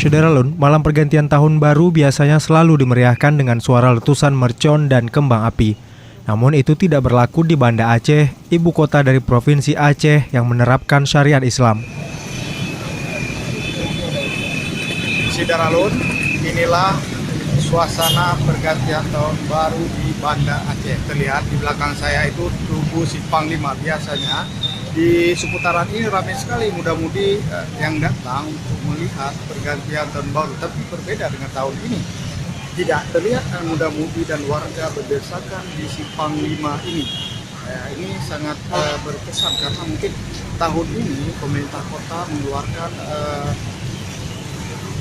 Syederalun, malam pergantian tahun baru biasanya selalu dimeriahkan dengan suara letusan mercon dan kembang api. Namun itu tidak berlaku di Banda Aceh, ibu kota dari Provinsi Aceh yang menerapkan syariat Islam. Syederalun, inilah suasana pergantian tahun baru di Banda Aceh. Terlihat di belakang saya itu Tugu Simpang 5. Biasanya di seputaran ini ramai sekali muda-mudi yang datang untuk melihat pergantian tahun baru. Tapi berbeda dengan tahun ini. Tidak terlihat muda-mudi dan warga berdesakan di Simpang 5 ini. Ini sangat berkesan karena mungkin tahun ini pemerintah kota mengeluarkan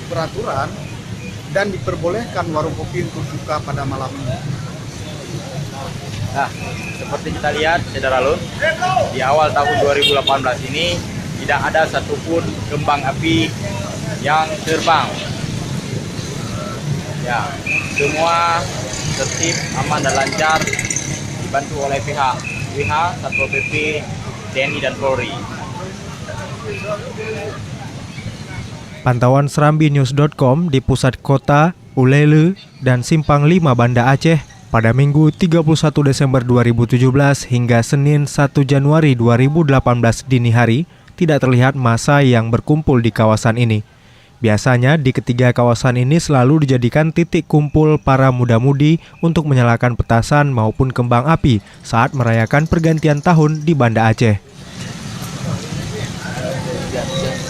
peraturan dan diperbolehkan warung kopi untuk buka pada malam ini. Nah, seperti kita lihat, Syederalun, di awal tahun 2018 ini tidak ada satupun kembang api yang terbang. Ya, semua tertib, aman dan lancar, dibantu oleh pihak Satpol PP, TNI dan Polri. Pantauan SerambiNews.com di pusat kota, Ulele, dan Simpang 5 Banda Aceh pada Minggu 31 Desember 2017 hingga Senin 1 Januari 2018 dini hari tidak terlihat massa yang berkumpul di kawasan ini. Biasanya di ketiga kawasan ini selalu dijadikan titik kumpul para muda-mudi untuk menyalakan petasan maupun kembang api saat merayakan pergantian tahun di Banda Aceh.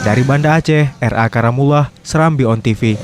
Dari Banda Aceh, R.A. Karamullah, Serambi On TV.